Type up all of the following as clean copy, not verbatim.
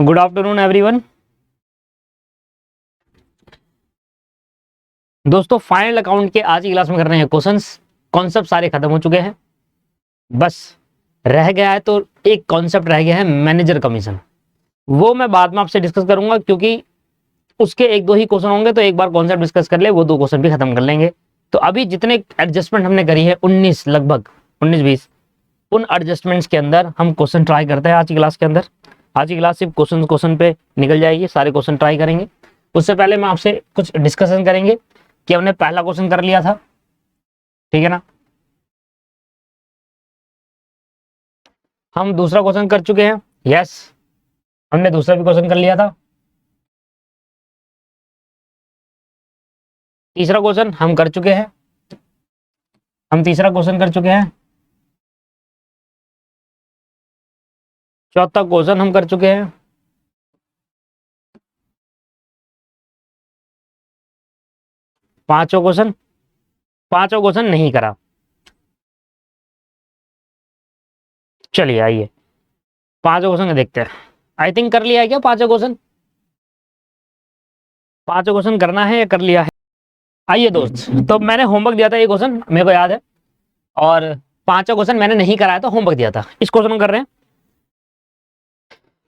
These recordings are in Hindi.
Good afternoon everyone. दोस्तों फाइनल अकाउंट के आज की क्लास में कर रहे हैं क्वेश्चंस। कॉन्सेप्ट सारे खत्म हो चुके हैं, बस रह गया है तो एक कॉन्सेप्ट रह गया है मैनेजर कमीशन। वो मैं बाद में आपसे डिस्कस करूंगा, क्योंकि उसके एक दो ही क्वेश्चन होंगे, तो एक बार कॉन्सेप्ट डिस्कस कर ले, वो दो क्वेश्चन भी खत्म कर लेंगे। तो अभी जितने एडजस्टमेंट हमने करी है 19, लगभग 19-20, उन एडजस्टमेंट्स के अंदर हम क्वेश्चन ट्राई करते हैं आज की क्लास के अंदर। आज की क्लास सिर्फ क्वेश्चन पे निकल जाएगी, सारे क्वेश्चन ट्राई करेंगे। उससे पहले मैं आपसे कुछ डिस्कशन करेंगे कि हमने पहला क्वेश्चन कर लिया था, ठीक है ना। हम दूसरा क्वेश्चन कर चुके हैं, यस, हमने दूसरा भी क्वेश्चन कर लिया था। तीसरा क्वेश्चन हम कर चुके हैं, हम तीसरा क्वेश्चन कर चुके हैं। चौथा क्वेश्चन हम कर चुके हैं। पांचों क्वेश्चन नहीं करा। चलिए आइए पांचों क्वेश्चन देखते हैं। आई थिंक कर लिया है क्या पांचों क्वेश्चन? पांचों क्वेश्चन करना है या कर लिया है? आइए दोस्त, तो मैंने होमवर्क दिया था, ये क्वेश्चन मेरे को याद है, और पांचों क्वेश्चन मैंने नहीं कराया था, होमवर्क दिया था। इस क्वेश्चन को कर रहे हैं,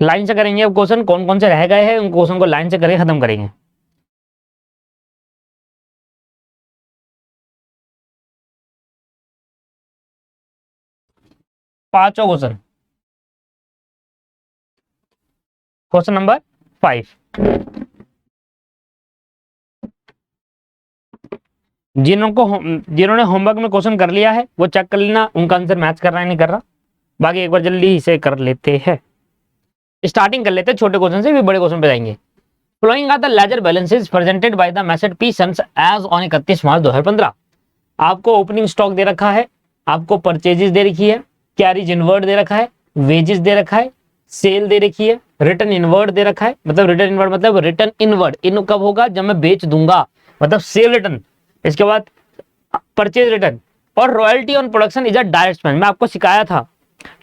लाइन से करेंगे। अब क्वेश्चन कौन कौन से रह गए हैं उन क्वेश्चन को लाइन से करके खत्म करेंगे। पांचों क्वेश्चन। क्वेश्चन नंबर 5, जिन्होंने होमवर्क में क्वेश्चन कर लिया है वो चेक कर लेना, उनका आंसर मैच कर रहा है नहीं कर रहा। बाकी एक बार जल्दी से कर लेते हैं, स्टार्टिंग कर लेते हैं छोटे क्वेश्चन से, भी बड़े क्वेश्चन पे जाएंगे। Following are the ledger balances presented by the messrs P sons as on 31 March 2015। आपको ओपनिंग स्टॉक दे रखा है, आपको परचेजेस दे रखी है, कैरीज इनवर्ड दे रखा है, वेजेस दे रखा है, सेल दे रखी है, रिटर्न इनवर्ड दे रखा है। मतलब रिटर्न इनवर्ड मतलब रिटर्न इनवर्ड इन कब होगा? जब मैं बेच दूंगा, मतलब सेल रिटर्न। इसके बाद परचेज रिटर्न और royalty on production is a direct spend. मैं आपको सिखाया था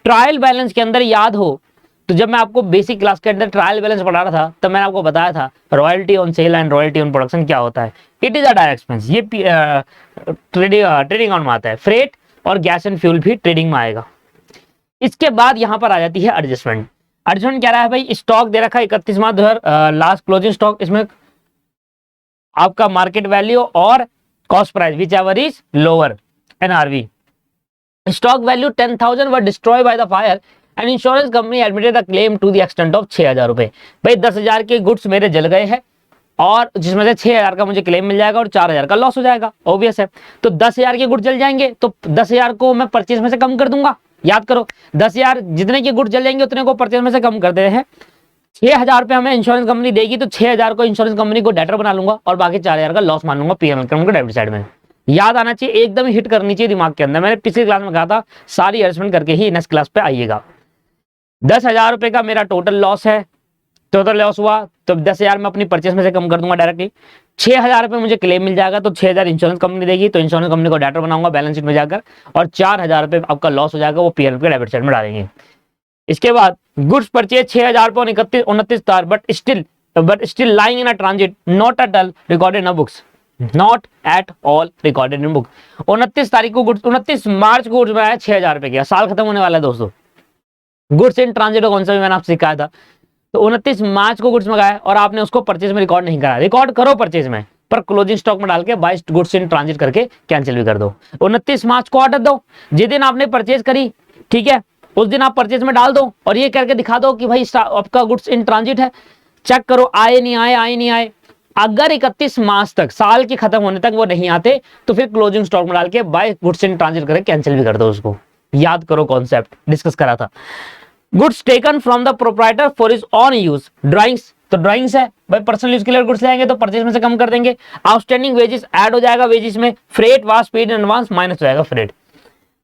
ट्रायल बैलेंस के अंदर, याद हो तो जब मैं आपको बेसिक क्लास के अंदर ट्रायल बैलेंस पढ़ा रहा था, तब मैंने आपको बताया था royalty on sale and royalty on production क्या होता है। It is a direct expense. ये ट्रेडिंग अकाउंट में आता है। फ्रेट और गैस एंड फ्यूल भी ट्रेडिंग में आएगा। इसके बाद यहां पर आ जाती है एडजस्टमेंट। एडजस्टमेंट क्या रहा है भाई? स्टॉक दे रखा है 31 मार्च 2000, लास्ट क्लोजिंग स्टॉक। इसमें आपका मार्केट वैल्यू और cost price whichever is lower, NRV. Stock value 10,000 were destroy by the fire and insurance company admitted the claim to the extent of 6,000 रुपए। भाई 10,000 के गुड्स मेरे जल गए हैं, और जिसमें से 6,000 का मुझे क्लेम मिल जाएगा और 4,000 का लॉस हो जाएगा, ऑब्वियस है। तो 10,000 के गुड्स जल जाएंगे, तो 10,000 को मैं परचेज में से कम कर दूंगा। याद करो, 10,000 जितने के गुड्स जल जाएंगे उतने को परचेज में से कम कर देते हैं। 6,000 रुपए हमें इंश्योरेंस कंपनी देगी, तो 6,000 को इंश्योरेंस कंपनी को डेटर बना लूंगा और बाकी 4,000 का लॉस मान लूंगा पीएनएल अकाउंट के डेबिट साइड में। याद आना चाहिए, एकदम हिट करनी चाहिए दिमाग के अंदर। मैंने पिछली क्लास में कहा था सारी एडजस्टमेंट करके ही नेक्स्ट क्लास पे आइएगा। 10,000 रुपए का मेरा टोटल लॉस है, टोटल लॉस हुआ, तो 10,000 मैं अपनी परचेस में से कम कर दूंगा डायरेक्टली। 6,000 रुपए मुझे क्लेम मिल जाएगा, तो 6,000 इंश्योरेंस कंपनी देगी, तो इंश्योरेंस कंपनी को डेटर बनाऊंगा बैलेंस शीट में जाकर, और 4,000 रुपए आपका लॉस हो जाएगा, वो पीएनएल के डेबिट साइड में डालेंगे। इसके बाद गुड्स परचेज 6,000 पर 29 तार, but still lying in a transit, not at all recorded in books, not at all recorded in book. 29 तारीख को गुड्स, 29 मार्च को गुड्स में आया 6,000 रुपए का। साल खत्म होने वाला है दोस्तों। गुड्स इन ट्रांजिट कौन सा भी मैंने आपसे सिखाया था। तो 29 मार्च को गुड्स मंगाया और आपने उसको परचेज में रिकॉर्ड नहीं करा। रिकॉर्ड करो परचेज में, पर क्लोजिंग स्टॉक में डाल के 22 गुड्स इन ट्रांजिट करके कैंसिल भी कर दो। 29 मार्च को ऑर्डर दो, जिस दिन आपने परचेज करी, ठीक है, उस दिन आप परचेज में डाल दो और ये करके दिखा दो कि भाई आपका गुड्स इन ट्रांजिट है। चेक करो आए नहीं आए, आए नहीं आए। अगर 31 मार्च तक, साल के खत्म होने तक वो नहीं आते, तो फिर क्लोजिंग स्टॉक में डाल के बाय गुड्स इन ट्रांजिट करके कैंसिल भी कर दो उसको। याद करो, कॉन्सेप्ट डिस्कस करा था। Goods taken from the proprietor for his on use, drawings, तो ड्राइंग्स है भाई, पर्सनल यूज के लिए गुड्स लेंगे तो परचेज में से कम कर देंगे। आउटस्टैंडिंग वेजेस ऐड हो जाएगा वेजेस में, freight was paid in advance minus हो जाएगा फ्रेट।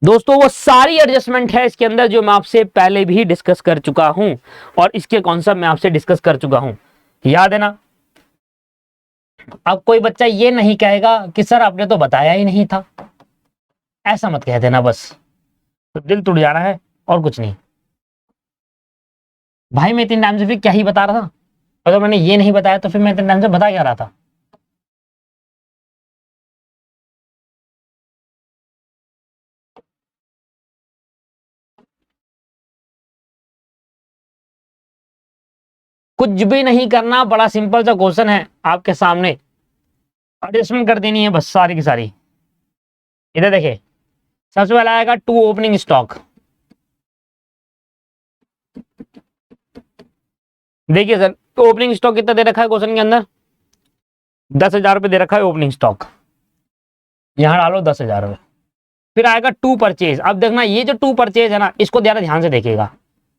दोस्तों वो सारी एडजस्टमेंट है इसके अंदर जो मैं आपसे पहले भी डिस्कस कर चुका हूं, और इसके कॉन्सेप्ट मैं आपसे डिस्कस कर चुका हूं, याद है ना। अब कोई बच्चा ये नहीं कहेगा कि सर आपने तो बताया ही नहीं था, ऐसा मत कह देना, बस तो दिल टूट जाना है और कुछ नहीं। भाई मैं इतने टाइम से फिर क्या ही बता रहा था, अगर मैंने ये नहीं बताया तो फिर मैं इतने टाइम से बता क्या रहा था। कुछ भी नहीं करना, बड़ा सिंपल सा क्वेश्चन है आपके सामने, एडजस्टमेंट कर देनी है बस सारी की सारी। इधर देखिए, सबसे पहला आएगा टू ओपनिंग स्टॉक। देखिए सर, ओपनिंग स्टॉक कितना दे रखा है क्वेश्चन के अंदर, 10,000 रुपये दे रखा है ओपनिंग स्टॉक, यहां डालो 10,000 रुपये। फिर आएगा टू परचेज। अब देखना ये जो टू परचेज है ना, इसको ज्यादा ध्यान से देखिएगा,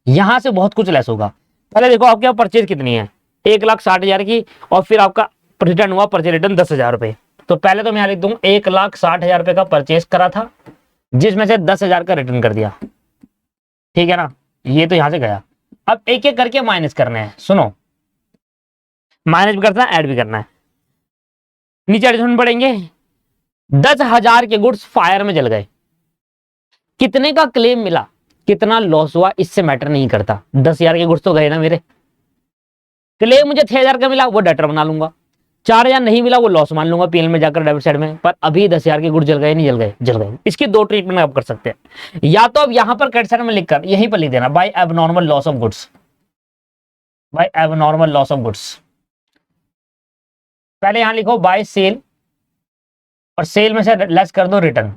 यहां से बहुत कुछ लेस होगा। पहले देखो आपके यहाँ परचेज कितनी है, 1,60,000 की, और फिर आपका रिटर्न हुआ, परचेज रिटर्न 10,000 रुपये। तो पहले तो मैं यहाँ लिख दूंगा 1,60,000 रुपये का परचेज करा था, जिसमें से 10,000 का रिटर्न कर दिया, ठीक है ना, ये तो यहां से गया। अब एक एक करके माइनस करने हैं, सुनो, माइनस भी करना है ऐड भी करना है। नीचे एडिशन पढ़ेंगे, 10,000 के गुड्स फायर में जल गए, कितने का क्लेम मिला, कितना लॉस हुआ इससे मैटर नहीं करता, 10,000 के गुड्स तो गए ना मेरे। क्लेम मुझे 6,000 का मिला, वो डेटर बना लूंगा, 4,000 नहीं मिला वो लॉस मान लूंगा पीएल में जाकर डेबिट साइड में। पर अभी 10,000 के गुड्स जल गए, नहीं जल गए, जल गए। इसकी दो ट्रीटमेंट आप कर सकते हैं, या तो अब यहां पर क्रेडिट साइड में लिखकर यहीं पर लिख देना by abnormal loss of goods, by abnormal loss of goods. पहले यहां लिखो बाय सेल, और सेल में से लेस कर दो रिटर्न,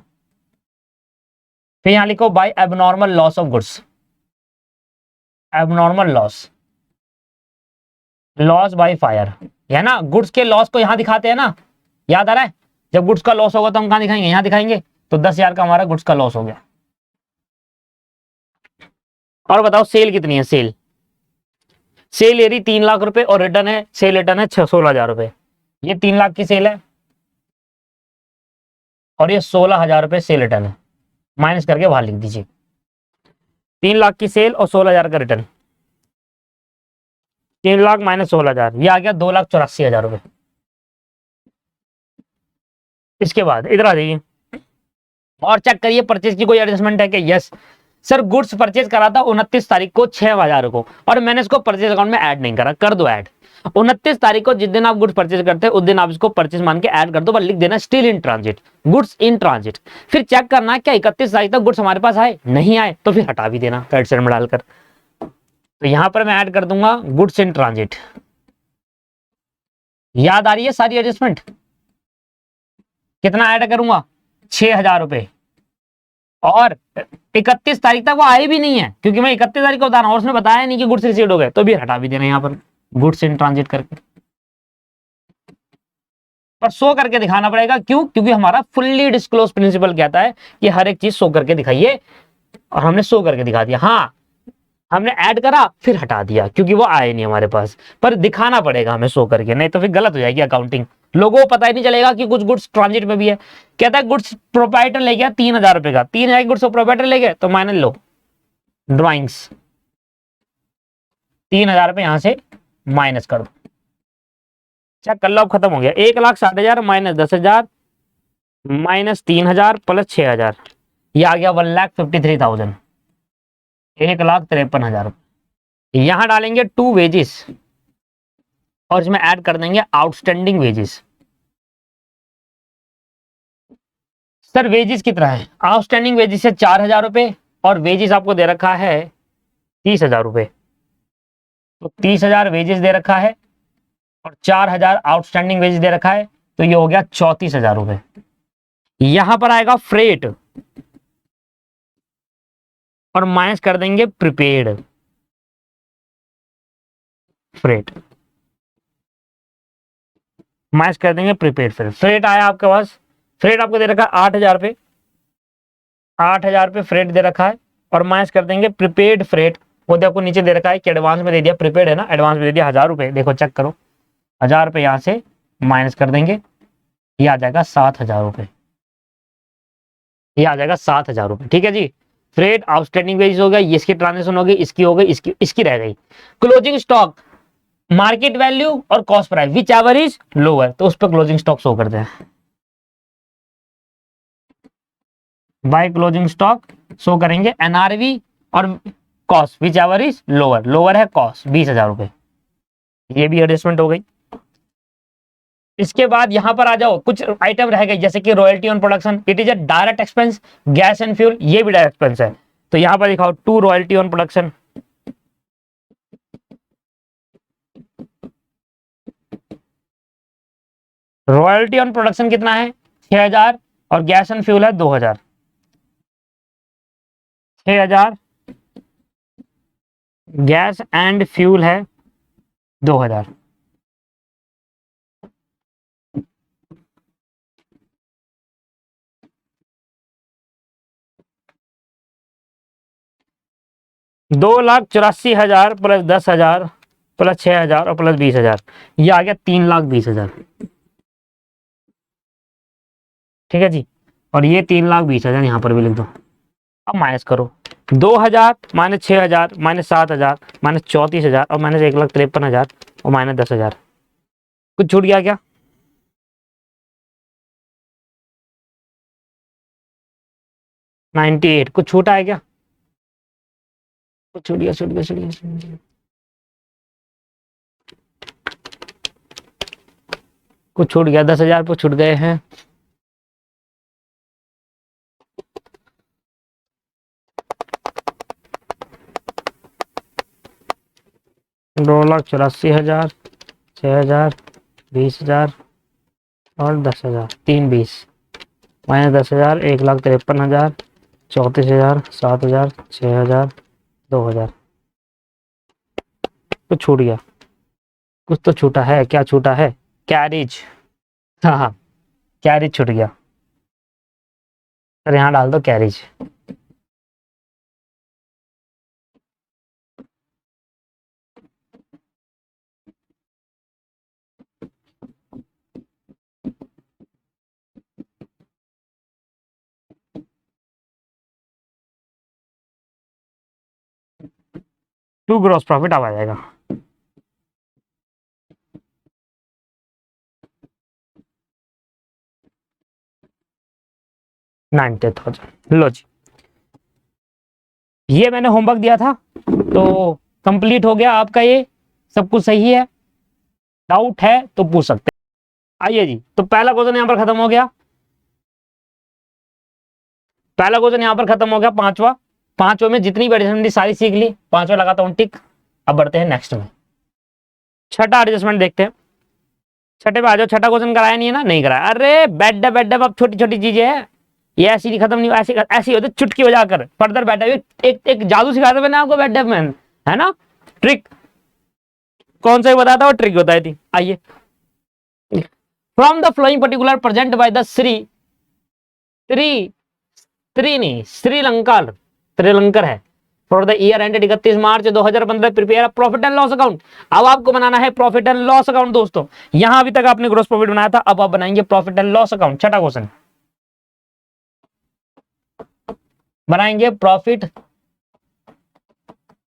फिर यहां लिखो by abnormal loss of goods, abnormal loss, loss by fire, है ना, गुड्स के लॉस को यहां दिखाते हैं ना, याद आ रहा है, जब गुड्स का लॉस होगा तो हम कहां दिखाएंगे, यहां दिखाएंगे। तो 10,000 का हमारा गुड्स का लॉस हो गया। और बताओ सेल कितनी है, सेल, सेल यदि 3,00,000 रुपए और रिटर्न है, सेल रिटर्न है 16,000 रुपए, ये 3,00,000 की सेल है और ये 16,000 रुपए सेल रिटर्न है, माइनस करके बाहर लिख दीजिए। 3,00,000 की सेल और 16,000 का रिटर्न, 3,00,000 माइनस 16,000, ये आ गया 2,84,000 रुपए। इसके बाद इधर आ जाइए और चेक करिए परचेज की कोई एडजस्टमेंट है कि यस सर, गुड्स परचेज करा था 29 तारीख को 6,000 को, और मैंने इसको परचेज अकाउंट में ऐड नहीं करा, कर दो ऐड। 29 तारीख को जिस दिन आप गुड्स परचेज करते हैं उस दिन आप इसको परचेज मान के ऐड कर दो, पर लिख देना still in transit, goods in transit. फिर चेक करना क्या 31 तारीख तक गुड्स हमारे पास आए, नहीं आए तो फिर हटा भी देना क्रेडिट साइड में डालकर। तो यहां पर मैं ऐड कर दूंगा गुड्स इन ट्रांजिट। याद आ रही है सारी एडजस्टमेंट, कितना ऐड करूंगा, 6,000 रुपए, और 31 तारीख तक वो आए भी नहीं है, क्योंकि मैं 31 तारीख को बता रहा हूं और उसने बताया नहीं कि गुड्स रिसीव्ड हो गए, तो भी हटा भी देना यहाँ पर गुड्स इन ट्रांजिट करके, पर शो करके दिखाना पड़ेगा। क्यों, क्योंकि हमारा फुल्ली डिस्क्लोज प्रिंसिपल कहता है कि हर एक चीज शो करके दिखाइए, और हमने शो करके दिखा दिया। हाँ, हमने ऐड करा फिर हटा दिया क्योंकि वो आए नहीं हमारे पास, पर दिखाना पड़ेगा हमें शो करके, नहीं तो फिर गलत हो जाएगी अकाउंटिंग, लोगों को पता ही नहीं चलेगा कि कुछ गुड्स ट्रांजिट में भी है। कहता है गुड्स प्रोप्राइटर ले गया 3,000 रुपए का, 3,000 गुड्स प्रोप्राइटर ले गए, तो माइनस लो ड्राइंग्स, 3,000 रुपए यहां से माइनस कर दो, चेक कर लो, अब खत्म हो गया। 1,60,000 माइनस 10,000 माइनस 3,000 प्लस 6,000, ये आ गया 1,53,000, 1,53,000 रुपए। यहां डालेंगे टू वेजेस और इसमें ऐड कर देंगे आउटस्टैंडिंग वेजेस। सर वेजेस कितना है, आउटस्टैंडिंग वेजेस है 4,000 रुपए, और वेजेस आपको दे रखा है 30,000 रुपए, तो 30,000 वेजेस दे रखा है और 4,000 आउटस्टैंडिंग वेजेस दे रखा है, तो ये हो गया 34,000 रुपए। यहां पर आएगा फ्रेट और माइनस कर देंगे प्रीपेड फ्रेट, माइनस कर देंगे प्रीपेड फ्रेट। फ्रेट आया आपके पास, फ्रेट आपको दे रखा है 8,000 रुपए, 8,000 रुपए फ्रेट दे रखा है, और माइनस कर देंगे प्रीपेड फ्रेट, वो आपको नीचे दे रखा है कि एडवांस में दे दिया, प्रीपेड है ना, एडवांस में दे दिया 1,000 रुपए, देखो चेक करो, 1,000 रुपए यहां से माइनस कर देंगे, ये आ जाएगा 7,000 रुपए, ये आ जाएगा 7,000 रुपए, ठीक है जी। फ्रेट आउटस्टैंडिंग वेजेस हो गया, इसकी ट्रांजेक्शन हो गई, इसकी हो गई, इसकी रह गई। क्लोजिंग स्टॉक, मार्केट वैल्यू और cost price whichever is lower, तो उस पर क्लोजिंग स्टॉक शो करते हैं, बाय क्लोजिंग स्टॉक शो करेंगे एनआरवी और cost which ever is lower, lower है कॉस्ट 20,000 रुपए, ये भी एडजस्टमेंट हो गई। इसके बाद यहां पर आ जाओ, कुछ आइटम रह गए जैसे कि royalty on production, it is a direct expense, gas and fuel ये भी डायरेक्ट एक्सपेंस है, तो यहां पर दिखाओ to royalty on production, royalty on production कितना है 6,000 और गैस एंड फ्यूल है 2,000, 6,000 गैस एंड फ्यूल है 2,000। दो लाख 84,000 प्लस 10,000 प्लस 6,000 और प्लस 20,000, ये आ गया 3,20,000। ठीक है जी, और ये 3,20,000 यहां पर भी लिख दो। अब माइनस करो, 2,000 माइनस 6,000 माइनस 7,000 माइनस 34,000 और माइनस 1,53,000 और माइनस 10,000, कुछ छूट गया क्या? $98 कुछ छूटा है क्या? कुछ छूट गया, छूट गया, छूट गया, छूट गया। कुछ छूट गया, 10,000 कुछ छूट गए हैं। दो लाख 84,000, 6,000, 20,000 और 10,000, 3,20 माइनस 10,000, 1,53,000, 34,000, 7,000, 6,000, 2,000, कुछ छूट गया, कुछ तो छूटा है, क्या छूटा है? कैरिज, हाँ हाँ कैरिज छूट गया, सर यहाँ डाल दो कैरिज। टू ग्रॉस प्रॉफिट अब आ जाएगा, $90,000। लो जी, ये मैंने होमवर्क दिया था तो कंप्लीट हो गया आपका, ये सब कुछ सही है, डाउट है तो पूछ सकते हैं। आइए जी, तो पहला क्वेश्चन यहां पर खत्म हो गया, पहला क्वेश्चन यहां पर खत्म हो गया, पांचवा, पांचवे में जितनी भी एडजस्टमेंट सारी सीख ली, पांचवा लगाता हूं टिक। अब बढ़ते हैं नेक्स्ट में, छठा एडजस्टमेंट देखते हैं। छठे पे आ जाओ, छठा क्वेश्चन कराया नहीं है ना? नहीं कराया, अरे बेड बेड अब छोटी छोटी चीजें है, ये ऐसी नहीं खत्म नहीं, ऐसी ऐसी होती चुटकी बजा कर फर्दर बैठ, एक एक जादू सिखाया था मैंने आपको बेड में, है ना? ट्रिक कौन सा बताया था, वो ट्रिक बताई थी। आइए, from the following particular present by the श्रीलंकर, श्रीलंकर है, for the year ended 31 March 2015 prepare profit and loss account. अब आपको बनाना है प्रॉफिट एंड लॉस अकाउंट दोस्तों, यहां अभी तक आपने ग्रॉस प्रॉफिट बनाया था, अब आप बनाएंगे प्रॉफिट एंड लॉस अकाउंट। छठा क्वेश्चन बनाएंगे profit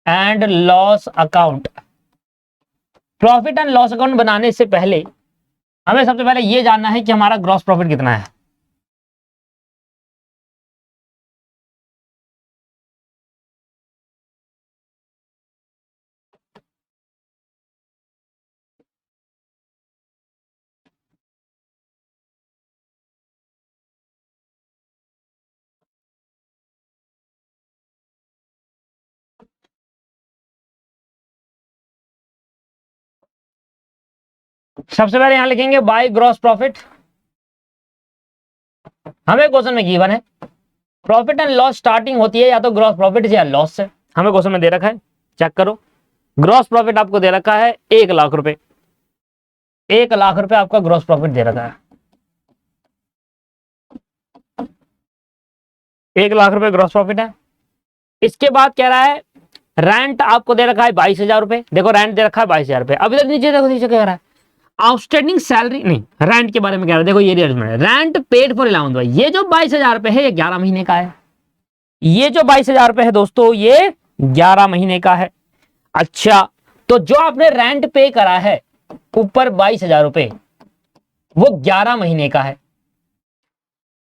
and loss account. Profit and loss account बनाने से पहले हमें सबसे पहले यह जानना है कि हमारा ग्रॉस प्रॉफिट कितना है। सबसे पहले यहां लिखेंगे बाय ग्रॉस प्रॉफिट, हमें क्वेश्चन में गिवन है प्रॉफिट एंड लॉस स्टार्टिंग होती है या तो ग्रॉस प्रॉफिट या लॉस से, हमें क्वेश्चन में दे रखा है, चेक करो। ग्रॉस प्रॉफिट आपको दे रखा है 1,00,000 रुपए, 1,00,000 रुपए आपका ग्रॉस प्रॉफिट दे रखा है, 1,00,000 रुपए ग्रॉस प्रॉफिट है। इसके बाद कह रहा है रेंट आपको दे रखा है 22,000 रुपए, देखो रेंट दे रखा है 22,000 रुपए। अब इधर नीचे देखो, नीचे कह रहा है आउटस्टैंडिंग सैलरी, नहीं रेंट के बारे में कह रहा है, देखो ये रेंट पेड फॉर 11 भाई, ये जो 22,000 रुपए है ये 11 महीने का है, ये जो 22,000 रुपए है दोस्तों ये 11 महीने का है। अच्छा, तो जो आपने रेंट पे करा है ऊपर 22,000 रुपए वो 11 महीने का है,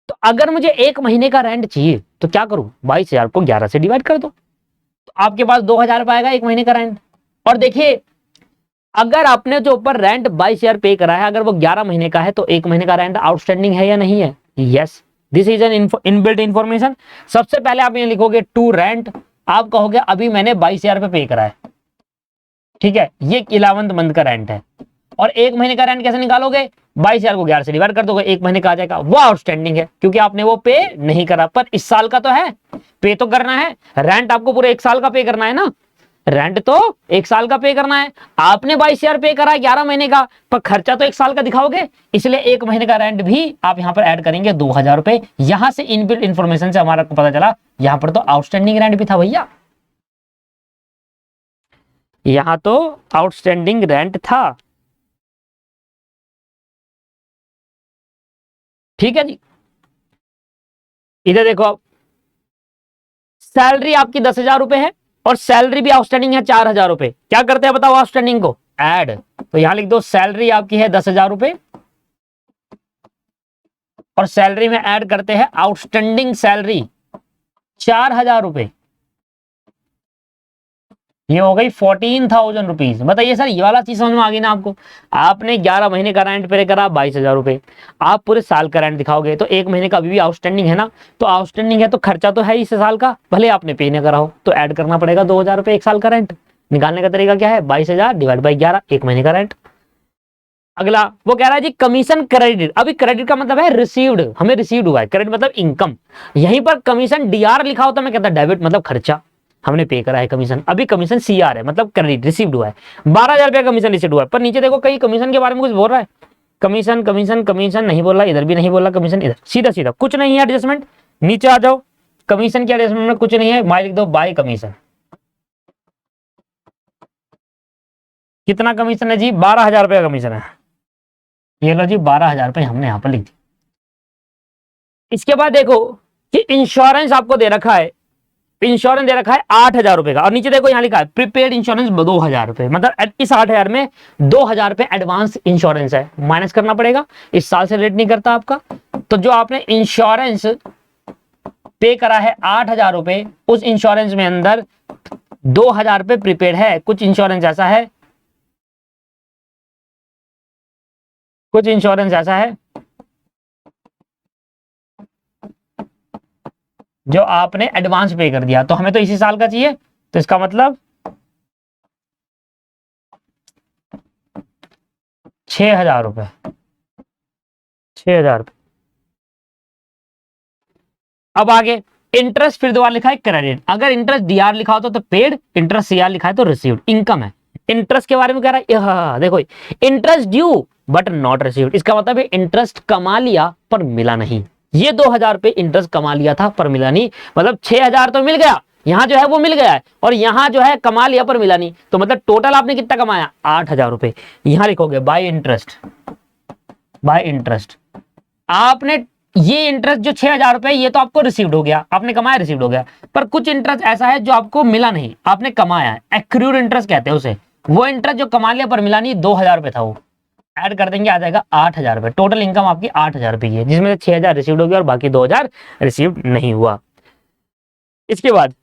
तो अगर मुझे एक महीने का रेंट चाहिए तो क्या करूं, 22,000 को 11 से डिवाइड कर दो, तो आपके पास 2000 रुपए आएगा एक महीने का रेंट। और देखिए अगर आपने जो ऊपर रेंट 22,000 पे करा है, अगर वो 11 महीने का है तो एक महीने का रेंट आउटस्टैंडिंग है या नहीं है? Yes, this is an inbuilt information. सबसे पहले आप ये लिखोगे टू रेंट, आप कहोगे अभी मैंने 22,000 रुपए पे करा है, ठीक है, ये 11th मंथ का रेंट है। और एक महीने का रेंट कैसे निकालोगे? 22,000 को 11 से डिवाइड कर दोगे, एक महीने का आ जाएगा, वो आउटस्टैंडिंग है क्योंकि आपने वो पे नहीं करा। पर इस साल का तो है, पे तो करना है, रेंट आपको पूरे एक साल का पे करना है ना, रेंट तो एक साल का पे करना है। आपने 22,000 पे करा 11 महीने का, पर खर्चा तो एक साल का दिखाओगे, इसलिए एक महीने का रेंट भी आप यहां पर ऐड करेंगे 2,000 रुपए। यहां से इनबिल्ट इन्फॉर्मेशन से हमारा को पता चला यहां पर तो आउटस्टैंडिंग रेंट भी था भैया, यहां तो आउटस्टैंडिंग रेंट था। ठीक है जी, इधर देखो आप, सैलरी आपकी 10,000 रुपए है और सैलरी भी आउटस्टैंडिंग है 4,000 रुपए। क्या करते हैं बताओ आउटस्टैंडिंग को? ऐड। तो यहां लिख दो सैलरी आपकी है 10,000 रुपए और सैलरी में ऐड करते हैं आउटस्टैंडिंग सैलरी 4,000 रुपए, ये हो गई 14,000 रुपीज। बताइए सर ये वाला चीज समझ में आ गई ना आपको? आपने 11 महीने का रेंट पे करा 22,000 रुपए, आप पूरे साल का रेंट दिखाओगे तो एक महीने का अभी भी आउटस्टैंडिंग है ना, तो आउटस्टैंडिंग है तो खर्चा तो है इस साल का, भले आपने पे न करा हो, तो ऐड करना पड़ेगा 2,000 रुपए एक साल का रेंट। निकालने का तरीका क्या है? 22,000 डिवाइड बाई 11, एक महीने का रेंट। अगला वो कह रहा है जी कमीशन क्रेडिट। अभी क्रेडिट का मतलब है रिसीव्ड, हमें रिसीव्ड हुआ है, क्रेडिट मतलब इनकम। यहीं पर कमीशन डीआर लिखा होता मैं कहता डेबिट मतलब खर्चा, हमने पे करा है कमीशन। अभी कमीशन सीआर है मतलब क्रेडिट रिसीव्ड हुआ है, 12,000 रुपया कमीशन रिसीव्ड हुआ है। पर नीचे देखो कहीं कमीशन के बारे में कुछ बोल रहा है? कमीशन कमीशन कमीशन नहीं बोल रहा, इधर भी नहीं बोल रहा कमीशन, इधर सीधा सीधा कुछ नहीं है एडजस्टमेंट। नीचे आ जाओ, कमीशन के एडजस्टमेंट में कुछ नहीं है, माई लिख दो बाय कमीशन। कितना कमीशन है जी? 12,000 रुपया कमीशन है। ये लो जी 12,000 रुपए हमने यहां पर लिख दिया। इसके बाद देखो कि इंश्योरेंस आपको दे रखा है, इंश्योरेंस दे रखा है 8,000 रुपए का, और नीचे देखो यहां लिखा है प्रीपेड इंश्योरेंस 2,000 रुपए, मतलब इस 8,000 में 2,000 रुपए एडवांस इंश्योरेंस है, माइनस करना पड़ेगा, इस साल से रिलेट नहीं करता आपका। तो जो आपने इंश्योरेंस पे करा है 8,000 रुपए, उस इंश्योरेंस में अंदर 2,000 रुपए प्रीपेड है। कुछ इंश्योरेंस ऐसा है, कुछ इंश्योरेंस ऐसा है जो आपने एडवांस पे कर दिया, तो हमें तो इसी साल का चाहिए, तो इसका मतलब 6,000 रुपए, 6,000 रुपए। अब आगे इंटरेस्ट फिर दोबारा लिखा है क्रेडिट। अगर इंटरेस्ट डीआर लिखा होता तो पेड, इंटरेस्ट सीआर लिखा है तो रिसीव्ड, इनकम है। इंटरेस्ट के बारे में कह रहा है, देखो interest due but not received, इसका मतलब है इंटरेस्ट कमा लिया पर मिला नहीं। ये 2,000 रुपए इंटरेस्ट कमा लिया था पर मिला नहीं, मतलब 6,000 तो मिल गया, यहां जो है वो मिल गया है, और यहां जो है कमा लिया पर मिला नहीं, तो मतलब टोटल आपने कितना कमाया? 8,000 रुपए। यहां लिखोगे बाय इंटरेस्ट, बाय इंटरेस्ट। आपने ये इंटरेस्ट जो 6,000 रुपए ये तो आपको रिसीव्ड हो गया, आपने कमाया रिसीव्ड हो गया, पर कुछ इंटरेस्ट ऐसा है जो आपको मिला नहीं, आपने कमाया है, एक्रूड इंटरेस्ट कहते हैं उसे। वो इंटरेस्ट जो कमा लिया पर मिला नहीं 2,000 रुपए था, वो ऐड कर देंगे आ जाएगा 8,000 रुपए। टोटल इनकम आपकी 8,000 रुपए की है, जिसमें से 6,000 रिसीव्ड हो गया और बाकी 2,000 रिसीव्ड नहीं हुआ। इसके बाद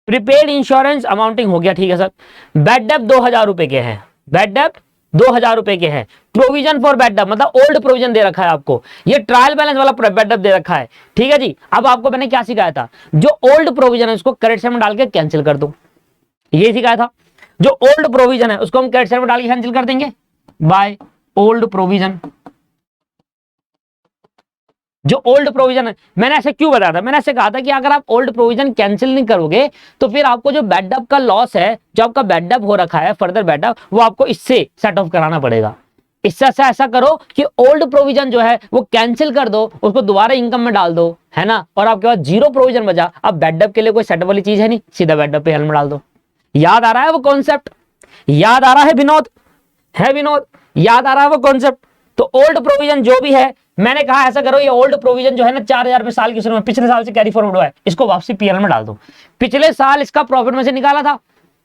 प्रीपेड इंश्योरेंस अमाउंटिंग हो गया, ठीक है सर। बैड डेब्ट 2,000 रुपए के हैं, बैड डेब्ट 2,000 रुपए के हैं। प्रोविजन फॉर बैड डेब्ट मतलब ओल्ड प्रोविजन दे रखा है आपको, ये ट्रायल बैलेंस वाला बैड डेब्ट दे रखा है, ठीक है जी। अब आपको मैंने क्या सिखाया था? जो ओल्ड प्रोविजन है उसको क्रेडिट साइड में डाल के कैंसिल कर दो, ये सिखाया था। जो ओल्ड प्रोविजन है उसको हम क्रेडिट साइड में डाल के कैंसिल कर देंगे बाय ओल्ड प्रोविजन। जो ओल्ड प्रोविजन है, मैंने ऐसे क्यों बताया था? मैंने ऐसे कहा था कि अगर आप ओल्ड प्रोविजन कैंसिल नहीं करोगे तो फिर आपको जो बैड डेब्ट का लॉस है, जो आपका बैड डेब्ट हो रखा है फर्दर बैड डेब्ट, वो आपको इससे सेट ऑफ कराना पड़ेगा। इससे ऐसा करो कि ओल्ड प्रोविजन जो है वो कैंसिल कर दो, उसको दोबारा इनकम में डाल दो, है ना, और आपके पास जीरो प्रोविजन बचा। अब बैड डेब्ट के लिए कोई सेट वाली चीज है नहीं, सीधा बैड डेब्ट पे में डाल दो। याद आ रहा है वो कॉन्सेप्ट? याद आ रहा है विनोद? है विनोद? याद आ रहा है वो कॉन्सेप्ट? तो ओल्ड प्रोविजन जो भी है, मैंने कहा ऐसा करो, ये ओल्ड प्रोविजन जो है ना 4,000 रुपए साल की शुरू में पिछले साल से कैरी फॉरवर्ड हुआ है, इसको वापसी पीएल में डाल दो। पिछले साल इसका प्रॉफिट में से निकाला था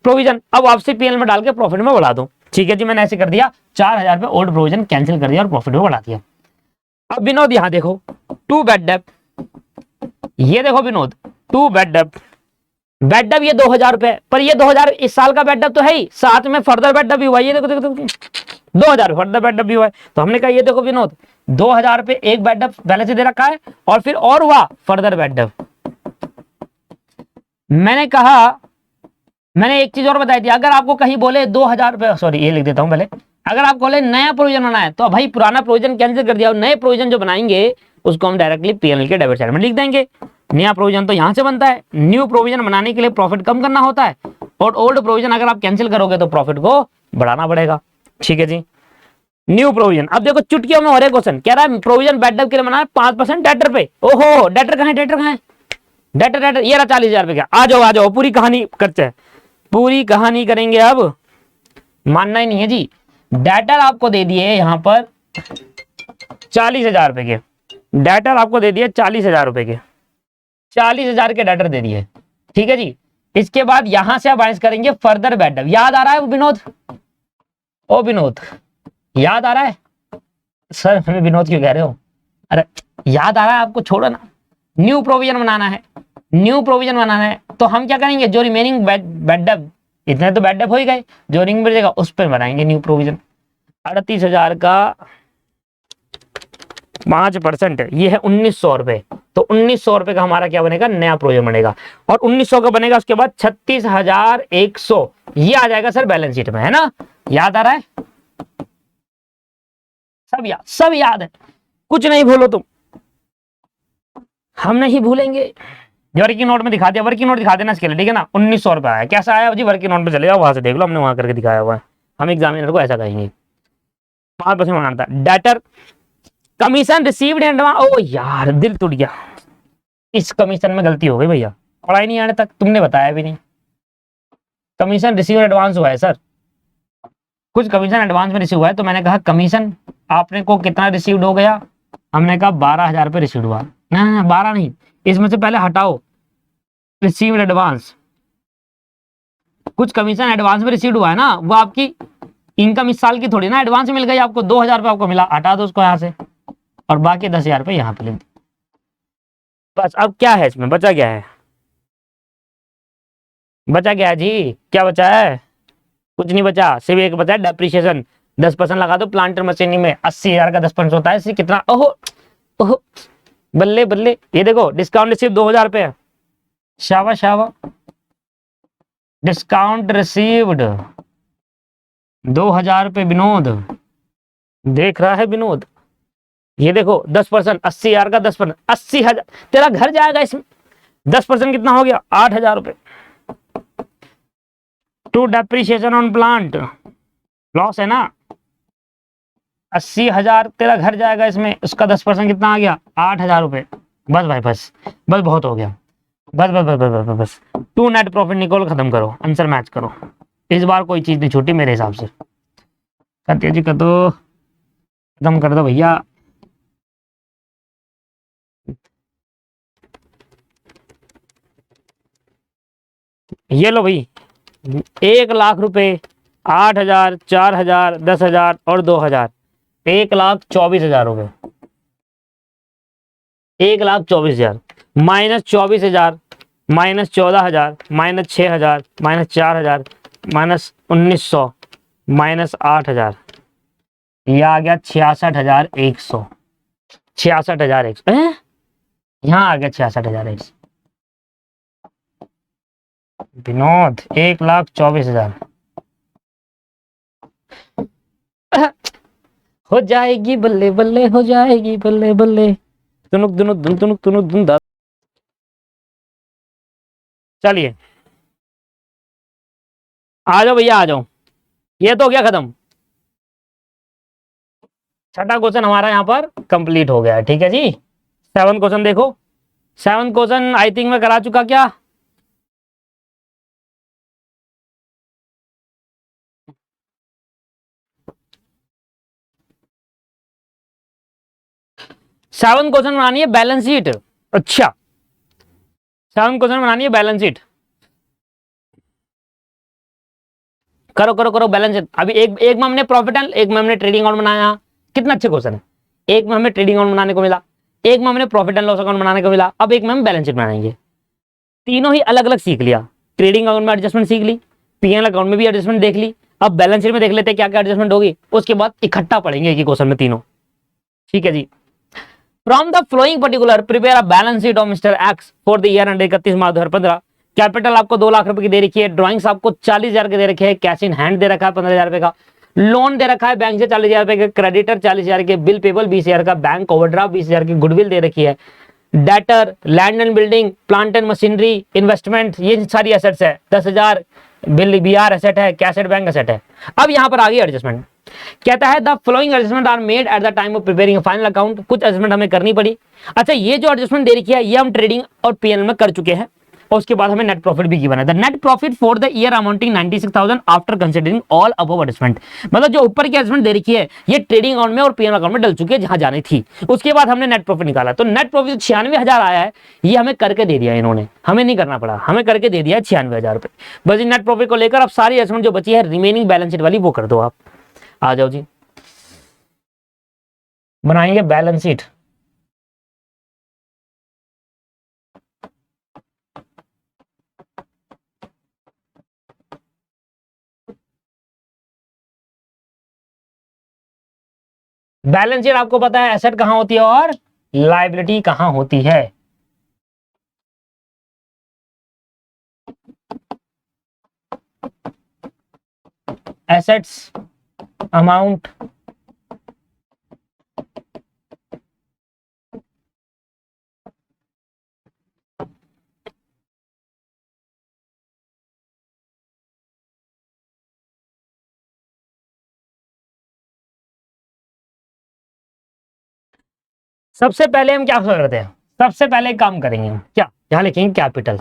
प्रोविजन, अब वापसी पीएल में डाल के प्रॉफिट में बढ़ा दो, ठीक है जी। मैंने ऐसे कर दिया, 4,000 रुपए ओल्ड प्रोविजन कैंसिल कर दिया और प्रॉफिट में बढ़ा दिया। अब विनोद यहां देखो, टू बैड डेब्ट ये देखो विनोद, 2 बेड डब ये 2000 रुपए, पर ये 2000 इस साल का बेड डब तो है ही, साथ में फर्दर बेड डब भी हुआ, ये देखो देखो 2000 फर्दर बेड डब भी हुआ है। तो हमने कहा ये देखो विनोद, 2000 रुपए एक बेड डब पहले से दे रखा है, और फिर और हुआ फर्दर बेड डब। मैंने एक चीज और बताई थी, अगर आपको कहीं बोले 2000 रुपए, सॉरी ये लिख देता हूं पहले, अगर आपको बोले नया प्रोविजन बनाना है तो भाई पुराना प्रोविजन कैंसिल कर दिया, और नए प्रोविजन जो बनाएंगे उसको हम डायरेक्टली पीएनएल के डेबिट साइड में लिख देंगे। नया प्रोविजन तो यहां से बनता है, न्यू प्रोविजन बनाने के लिए प्रॉफिट कम करना होता है, और ओल्ड प्रोविजन अगर आप कैंसिल करोगे तो प्रॉफिट को बढ़ाना पड़ेगा। ठीक है जी, न्यू प्रोविजन। अब देखो चुटकियों में हो रहे क्वेश्चन, कह रहा है प्रोविजन बेड डब के लिए बनाना है 5% डेटर पे। ओहो डेटर कहां है, डेटर कहां है, डेटर ये रहा 40,000 रुपए का। आ जाओ पूरी कहानी करते हैं, पूरी कहानी करेंगे। अब मानना ही नहीं है जी, डेटर आपको दे दिए यहां पर 40,000 रुपए के, डेटर आपको दे दिए 40,000 रुपए के, 40,000 के डेटर दे दिए। ठीक है जी, इसके बाद यहां से आप बाइंस करेंगे फर्दर बेड डब। याद आ रहा है विनोद, ओ विनोद याद आ रहा है? सर हमें विनोद क्यों कह रहे हो? अरे याद आ रहा है आपको, छोड़ो ना। न्यू प्रोविजन बनाना है, न्यू प्रोविजन बनाना है तो हम क्या करेंगे, जो रिमेनिंग बेड डब, इतने तो बेड डब हो ही गए, जो रिंग बचेगा उस पर बनाएंगे न्यू प्रोविजन। 38,000 का 5% ये है 1,900 रुपए, तो 1,900 रुपए का हमारा क्या बनेगा, नया प्रोविजन बनेगा, और 1,900 का बनेगा। उसके बाद 36,100 ये आ जाएगा सर बैलेंस शीट में, है ना? याद आ रहा है? सब याद है, कुछ नहीं भूलो तुम, हम नहीं भूलेंगे। वर्किंग नोट में दिखा दिया, वर्किंग नोट दिखा देना इसके लिए, ठीक है ना? 1,900 रुपए आया, कैसा आया जी? वर्किंग नोट में चले जाओ, वहां से देख लो, हमने वहां करके दिखाया हुआ है। हम एग्जामिनर को ऐसा कहेंगे 5% बनाना था। Debtor commission received in advance, ओ यार दिल टूट गया, इस कमीशन में गलती हो गई भैया, पढ़ाई नहीं आने तक तुमने बताया भी नहीं। कमीशन रिसीव एडवांस हुआ है सर, कुछ कमीशन एडवांस में रिसीव हुआ है, तो मैंने कहा कमीशन आपने को कितना रिसीव्ड हो गया, हमने कहा 12,000 रुपये रिसीव्ड हुआ। ना 12 नहीं, इसमें से पहले हटाओ रिसीव्ड एडवांस, कुछ कमीशन एडवांस में रिसीव्ड हुआ है ना, वो आपकी इनकम इस साल की थोड़ी ना, एडवांस मिल गई आपको, 2,000 रुपये आपको मिला, हटा दो उसको यहाँ से, और बाकी 10,000 रुपये यहाँ पे लिख दो। बस अब क्या है इसमें, बचा क्या है, बचा क्या है जी, क्या बचा है? कुछ नहीं बचा, सिर्फ एक बचा है डेप्रिसिएशन, 10% लगा दो प्लांटर मशीनरी में, 80,000 का 10% होता है, इससे कितना, ओहो ओहो बल्ले बल्ले। ये देखो डिस्काउंट रिसीव 2,000 रुपये है, शावा शावा, डिस्काउंट रिसीव्ड 2,000 रुपये। विनोद देख रहा है विनोद, ये देखो 10%, 80,000 का 10%, 80,000 तेरा घर जाएगा इसमें, 10% कितना हो गया, 8,000 रुपये। To depreciation on plant loss है ना, 80,000 तेरा घर जाएगा इसमें, उसका 10% कितना आ गया, 8,000 रुपये। बस भाई बस बस बहुत हो गया, बस बस बस बस बस बस। टू नेट प्रॉफिट निकोल, खत्म करो, आंसर मैच करो, इस बार कोई चीज नहीं छूटी मेरे हिसाब से। सत्य जी कर दो, खत्म कर दो भैया। ये लो भाई, 1,00,000 रुपए, 8,000, 4,000, 10,000 और 2,000, 1,24,000 हो गए। 1,24,000 minus 24,000 minus 14,000 minus 6,000 minus 4,000 minus 1,900 minus 8,000, ये आ गया 66,100। 66,100 यहाँ आ गया 66,100। विनोद 1,24,000 हो जाएगी बल्ले बल्ले, हो जाएगी बल्ले बल्ले, तुनुक तुनुक धुन तुनुक तुनुक धुन दा। चलिए आ जाओ भैया आ जाओ, ये तो हो गया खत्म, छठा क्वेश्चन हमारा यहाँ पर कंप्लीट हो गया है। ठीक है जी, 7 क्वेश्चन देखो, 7 क्वेश्चन आई थिंक मैं करा चुका, क्या 7 क्वेश्चन बनानी है बैलेंस शीट। अच्छा 7 क्वेश्चन बनानी है बैलेंस शीट, करो करो करो बैलेंस शीट। अभी एक में हमने प्रॉफिट एंड एक में हमने ट्रेडिंग अकाउंट बनाया, कितना अच्छे क्वेश्चन है। एक में हमें ट्रेडिंग अकाउंट बनाने को मिला, एक में हमने प्रॉफिट एंड लॉस अकाउंट बनाने को मिला, अब एक में हम बैलेंस शीट बनाएंगे। तीनों ही अलग अलग सीख लिया, ट्रेडिंग अकाउंट में एडजस्टमेंट सीख ली, पीएनएल अकाउंट में भी एडजस्टमेंट देख ली, अब बैलेंस शीट में देख लेते हैं क्या क्या एडजस्टमेंट होगी, उसके बाद इकट्ठा पढ़ेंगे एक ही क्वेश्चन में तीनों। ठीक है जी। From the following particular prepare a balance sheet of mister X for the year end 31 March 2015। Capital आपको 2 लाख रुपए की दे रखी है, ड्राइंग्स आपको 40,000 के दे रखे हैं, कैश इन हैंड दे रखा है 15,000 रुपए का, लोन दे रखा है बैंक से 40,000 रुपए के, क्रेडिटर 40,000 के, बिल पेबल 20,000 का, बैंक ओवरड्राफ्ट 20,000 की, गुडविल दे रखी है, debtor, land and building, plant and machinery, investment, ये सारी एसेट्स है, 10,000 बिल बीआर एसेट है, कैश एट बैंक एसेट है। अब यहां पर आ गई एडजस्टमेंट, कहता है the following adjustment are made at the time of preparing final account. कुछ एडजस्टमेंट हमें करनी पड़ी। अच्छा, ये जो एडजस्टमेंट दे रखी है ये हम ट्रेडिंग और पीएनएल में कर चुके हैं, और उसके बाद हमें नेट प्रॉफिट भी गिवन है। The net profit for the year amounting 96,000 after considering all above adjustment. मतलब जो ऊपर की एडजस्टमेंट दे रखी है ये ट्रेडिंग अकाउंट में और पीएनएल अकाउंट में डल चुकी है जहां जानी थी। उसके बाद हमने नेट प्रॉफिट निकाला, तो नेट प्रॉफिट 96,000 आया है, ये हमें करके दे दिया इन्होंने, हमें नहीं करना पड़ा, हमें करके दे दिया 96,000 रुपए। बस नेट प्रॉफिट को लेकर अब सारी एडजस्टमेंट जो बची है रिमेनिंग बैलेंस शीट वाली वो कर दो आप। आ जाओ जी, बनाएंगे बैलेंस शीट। बैलेंस शीट आपको पता है एसेट कहां होती है और लायबिलिटी कहां होती है। एसेट्स अमाउंट, सबसे पहले हम क्या करते हैं, सबसे पहले एक काम करेंगे, क्या यहां लिखेंगे कैपिटल,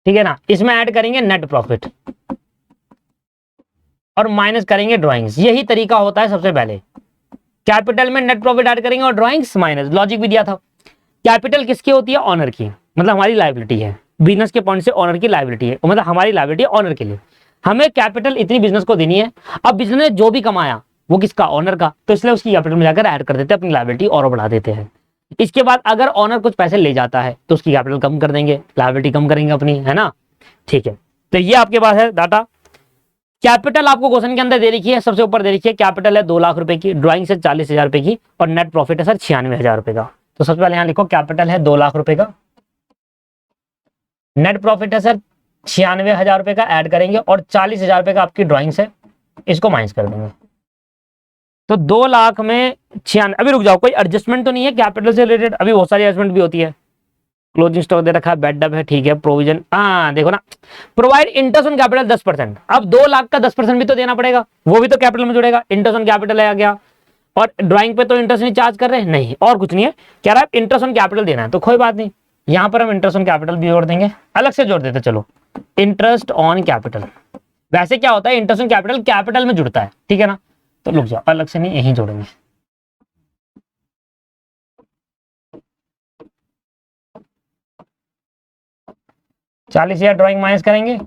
ठीक है ना, इसमें ऐड करेंगे नेट प्रॉफिट और माइनस करेंगे ड्राइंग्स। यही तरीका होता है सबसे पहले, कैपिटल में नेट प्रॉफिट ऐड करेंगे और ड्राइंग्स माइनस। लॉजिक भी दिया था, कैपिटल किसकी होती है, ऑनर की, मतलब हमारी लायबिलिटी है, बिजनेस के पॉइंट से ऑनर की लायबिलिटी है, मतलब हमारी लायबिलिटी ऑनर के लिए, हमें कैपिटल इतनी बिजनेस को देनी है। अब बिजनेस ने जो भी कमाया वो किसका, ऑनर का, तो इसलिए उसकी कैपिटल में जाकर ऐड कर देते हैं, अपनी लायबिलिटी और बढ़ा देते हैं। इसके बाद अगर ऑनर कुछ पैसे ले जाता है तो उसकी कैपिटल कम कर देंगे, लायबिलिटी कम करेंगे अपनी, है ना। ठीक है, तो ये आपके पास है डाटा। कैपिटल आपको क्वेश्चन के अंदर दे रखी है, सबसे ऊपर दे रखी है कैपिटल है 2 लाख रुपए की, ड्राइंग से 40,000 रुपए की, और नेट प्रॉफिट है सर 96,000 रुपए का। तो सबसे पहले यहां लिखो कैपिटल है 2 लाख रुपए का, नेट प्रॉफिट है सर 96,000 रुपए का, ऐड करेंगे, और 40,000 रुपए का आपकी ड्राइंग्स है, इसको माइनस कर देंगे। तो 2 लाख में 96, अभी रुक जाओ, कोई एडजस्टमेंट तो नहीं है कैपिटल से रिलेटेड, अभी बहुत सारी एडजस्टमेंट भी होती है। क्लोजिंग स्टॉक दे रखा है, बेड डब है, ठीक है, प्रोविजन, हाँ देखो ना, प्रोवाइड इंटरेस्ट ऑन कैपिटल 10%। अब 2 लाख का 10% भी तो देना पड़ेगा, वो भी तो कैपिटल में जुड़ेगा, इंटरेस्ट ऑन कैपिटल है आ गया। और ड्राइंग पे तो इंटरेस्ट नहीं चार्ज कर रहे, नहीं, और कुछ नहीं है, कह रहा है इंटरेस्ट ऑन कैपिटल देना है, तो कोई बात नहीं, यहां पर हम इंटरेस्ट ऑन कैपिटल भी जोड़ देंगे, अलग से जोड़ देते चलो, इंटरेस्ट ऑन कैपिटल। वैसे क्या होता है, इंटरेस्ट ऑन कैपिटल कैपिटल में जुड़ता है, ठीक है ना, तो रुक जाओ, अलग से नहीं, यही जोड़ेंगे। चालीस हजार ड्राइंग माइनस करेंगे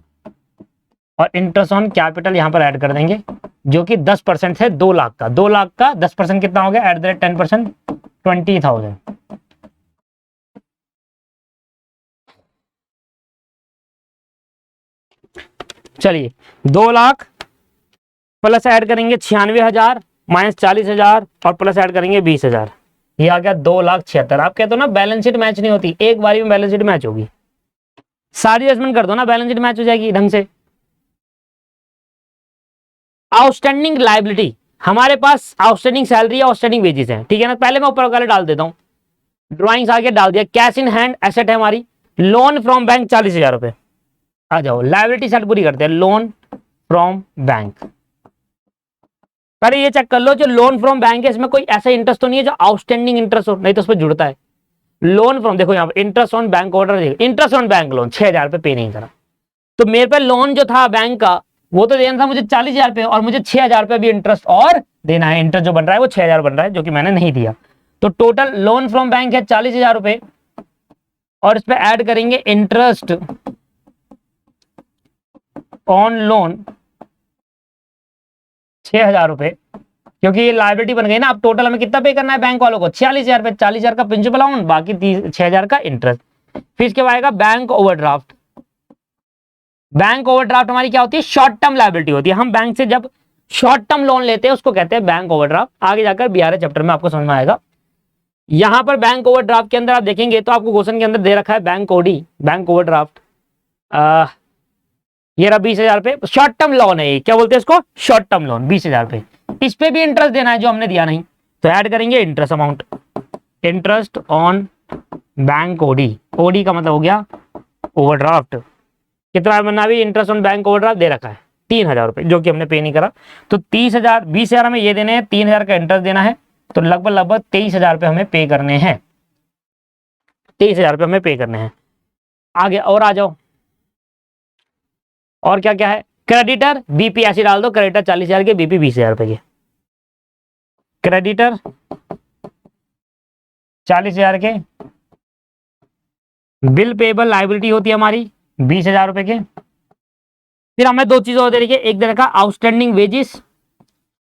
और इंटरेस्ट ऑन कैपिटल यहां पर ऐड कर देंगे, जो कि 10% है 2 लाख का। 2 लाख का 10% कितना हो गया, एट द रेट 10%, 20,000। चलिए 2 लाख प्लस ऐड करेंगे 96,000 माइनस 40,000 और प्लस ऐड करेंगे 20,000, ये आ गया 2,76,000। आप कहते हो ना बैलेंस शीट मैच नहीं होती, एक बारी में बैलेंस शीट मैच होगी, सारी एडजस्टमेंट कर दो ना, बैलेंस शीट मैच हो जाएगी ढंग से। आउटस्टैंडिंग लायबिलिटी, हमारे पास आउटस्टैंडिंग सैलरी, आउटस्टैंडिंग वेजेस है, ठीक है ना, पहले मैं ऊपर वाले डाल देता हूं, ड्राइंग्स आगे डाल दिया, कैश इन हैंड एसेट है हमारी, लोन फ्रॉम बैंक 40,000 रुपए। आ जाओ लायबिलिटी सेट पूरी करते हैं, लोन फ्रॉम बैंक। पहले ये चेक कर लो, जो लोन फ्रॉम बैंक है इसमें कोई ऐसा इंटरेस्ट तो नहीं है जो आउटस्टैंडिंग इंटरेस्ट हो, नहीं तो उस पर जुड़ता है। लोन फ्रॉम, देखो यहाँ पर interest on bank order, interest on bank loan 6,000 रुपए पे नहीं करा, तो मेरे पे लोन जो था बैंक का वो तो देना था मुझे 40,000 रुपए, और मुझे 6,000 रुपए भी इंटरेस्ट और देना है, इंटरेस्ट जो बन रहा है वो 6,000 बन रहा है, जो कि मैंने नहीं दिया। तो टोटल लोन फ्रॉम बैंक है 40,000 रुपए, और इस पे ऐड करेंगे इंटरेस्ट ऑन लोन 6,000 रुपए, क्योंकि ये लायबिलिटी बन गई ना। अब टोटल हमें कितना पे करना है बैंक वालों को, 46,000 रुपए, 40,000 का प्रिंसिपल अमाउंट, बाकी 6,000 का इंटरेस्ट। फिर इसके बाद आएगा बैंक ओवरड्राफ्ट। बैंक ओवरड्राफ्ट हमारी क्या होती है, शॉर्ट टर्म लायबिलिटी होती है। हम बैंक से जब शॉर्ट टर्म लोन लेते हैं उसको कहते हैं बैंक ओवरड्राफ्ट। आगे जाकर बीआरए चैप्टर में आपको समझ में आएगा। यहां पर बैंक ओवरड्राफ्ट के अंदर आप देखेंगे तो आपको क्वेश्चन के अंदर दे रखा है बैंक ओडी, बैंक ओवरड्राफ्ट। ये रहा 20,000 रुपए, शॉर्ट टर्म लोन है ये, क्या बोलते हैं इसको, शॉर्ट टर्म लोन, 20,000 रुपए। इस पे भी इंटरेस्ट देना है जो हमने दिया नहीं, तो ऐड करेंगे interest amount, interest on bank OD. OD का मतलब हो गया ओवरड्राफ्ट। कितना बनना भी, इंटरेस्ट ऑन बैंक ओवरड्राफ्ट दे रखा है 3,000 रुपए, जो कि हमने पे नहीं करा। तो 30,000, 20,000 हमें ये देने हैं, 3,000 का इंटरेस्ट देना है, तो लगभग 23,000 रुपए हमें पे करने हैं। 23,000 रुपए हमें पे करने हैं। आगे और आ जाओ, और क्या क्या है, क्रेडिटर बीपी ऐसे डाल दो, क्रेडिटर 40,000 के, बीपी 20,000 रुपए के। क्रेडिटर 40,000 के, बिल पेबल लाइबिलिटी होती है हमारी 20,000 रुपए के। फिर हमें दो चीज और दे रही है, एक दे रखा आउटस्टैंडिंग वेजेस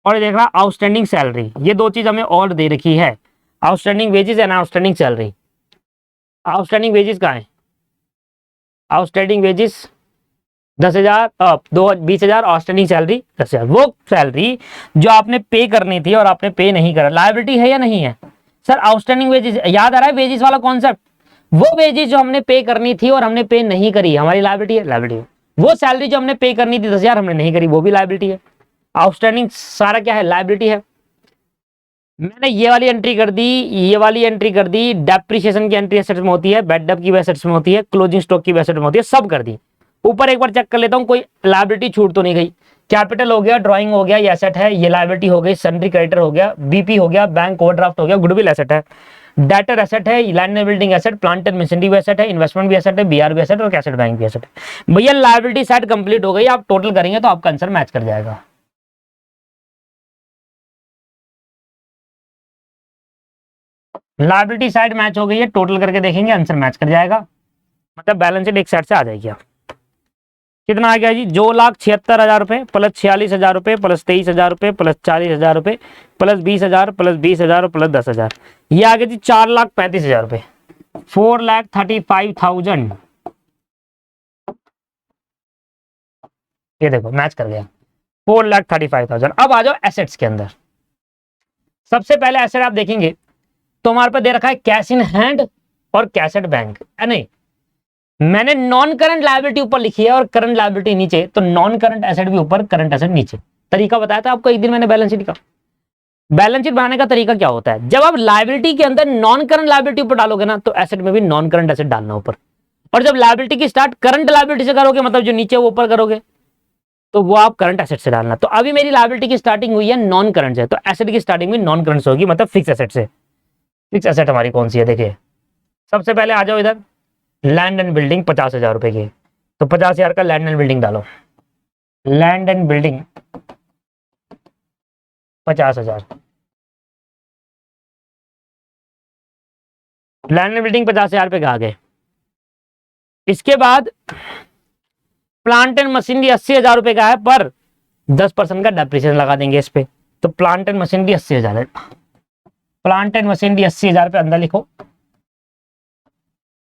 और देख रहा आउटस्टैंडिंग सैलरी। ये दो चीज हमें और दे रखी है, outstanding wages and outstanding salary. Outstanding wages कहाँ है, आउटस्टैंडिंग वेजेस 10,000, 20,000, आउटस्टैंडिंग सैलरी 10,000। वो सैलरी जो आपने पे करनी थी और आपने पे नहीं करा, लायबिलिटी है या नहीं है सर। आउटस्टैंडिंग वेजेस याद आ रहा है, वेजेस वाला कॉन्सेप्ट, वो वेजेस जो हमने पे करनी थी और हमने पे नहीं करी, हमारी लायबिलिटी है, लायबिलिटी है। वो सैलरी जो हमने पे करनी थी 10,000 हमने नहीं करी, वो भी लायबिलिटी है। आउटस्टैंडिंग सारा क्या है, लायबिलिटी है। मैंने ये वाली एंट्री कर दी, ये वाली एंट्री कर दी, डेप्रिसिएशन की एंट्री एसेट्स में होती है, बैड डेट की एसेट्स में होती है, क्लोजिंग स्टॉक की एसेट में होती है, सब कर दी। ऊपर एक बार चेक कर लेता हूं कोई लायबिलिटी छूट तो नहीं गई। कैपिटल हो गया, ड्राइंग हो गया, ये एसेट है, ये लायबिलिटी हो गई, सन्ड्री क्रेडिटर हो गया, बीपी हो गया, बैंक ओवरड्राफ्ट हो गया, गुडविल एसेट है, डेटर एसेट है, land and building asset, plant and machinery भी एसेट है, इन्वेस्टमेंट भी एसेट है, बीआर भी एसेट और कैसेट बैंक भी एसेट है। भैया लायबिलिटी साइड कंप्लीट हो गई, आप टोटल करेंगे तो आपका आंसर मैच कर जाएगा। लायबिलिटी साइड मैच हो गई है, टोटल करके देखेंगे आंसर मैच कर जाएगा, मतलब बैलेंस शीट एक साइड से आ जाएगी। आप कितना आ गया जी, 2,76,000 रुपए प्लस 46,000 रुपए प्लस 23,000 रुपए प्लस 40,000 रुपए प्लस 20,000 प्लस 20,000 और प्लस 10,000, ये आ गया जी 4,35,000 रुपए, 4,35,000। ये देखो मैच कर गया, 4,35,000। अब आ जाओ एसेट्स के अंदर। सबसे पहले एसेट आप देखेंगे तो हमारे पास दे रखा है कैश इन हैंड और कैश एट बैंक, है नहीं। मैंने नॉन करंट लायबिलिटी ऊपर लिखी है और करंट लायबिलिटी नीचे, तो नॉन करंट एसेट भी ऊपर, करंट एसेट नीचे। तरीका बताया था आपको एक दिन मैंने बैलेंस शीट का। बैलेंस शीट बनाने का तरीका क्या होता है, जब आप लायबिलिटी के अंदर नॉन करंट लायबिलिटी ऊपर डालोगे ना, तो एसेट में भी नॉन करंट एसेट डालना ऊपर। और जब लायबिलिटी की स्टार्ट करंट लायबिलिटी से करोगे, मतलब जो नीचे वो ऊपर करोगे, तो वो आप करंट एसेट से डालना। तो अभी मेरी लायबिलिटी की स्टार्टिंग हुई है नॉन करंट से, तो एसेट की स्टार्टिंग भी नॉन करंट से होगी, मतलब फिक्स एसेट से। फिक्स एसेट हमारी कौन सी है, देखिए सबसे पहले आ जाओ इधर, लैंड एंड बिल्डिंग 50,000 रुपए की, तो 50,000 का लैंड एंड बिल्डिंग डालो, land and building 50,000, land and building 50,000 रुपए का आ गए। इसके बाद प्लांट एंड मशीनरी 80,000 रुपए का है, पर 10% का डेप्रिसिएशन लगा देंगे इस पे, तो प्लांट एंड मशीनरी 80,000 है। प्लांट एंड मशीनरी 80,000 पे अंदर लिखो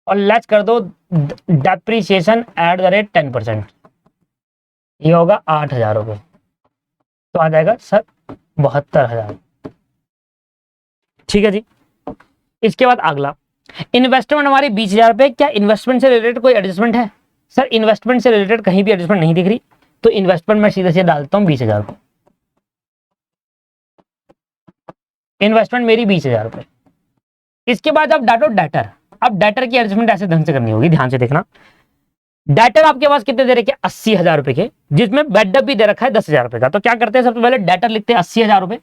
और लेस कर दो डेप्रिसिएशन एट द रेट 10%, ये होगा 8,000 रुपए, तो आ जाएगा सर 72,000। ठीक है जी। इसके बाद अगला इन्वेस्टमेंट हमारी 20,000 रुपए। क्या इन्वेस्टमेंट से रिलेटेड कोई एडजस्टमेंट है सर? इन्वेस्टमेंट से रिलेटेड कहीं भी एडजस्टमेंट नहीं दिख रही, तो इन्वेस्टमेंट में सीधे से डालता हूं 20,000 रुपए। इन्वेस्टमेंट मेरी 20,000 रुपए। इसके बाद आप डाटो डेटर। अब डेटर की एडजस्टमेंट ऐसे ढंग से करनी होगी, ध्यान से देखना। डेटर आपके पास कितने दे रखे, 80,000 रुपए के, जिसमें बेडअप भी दे रखा है 10,000 रुपए का। तो क्या करते हैं, सबसे पहले डेटर लिखते हैं 80,000 रुपए,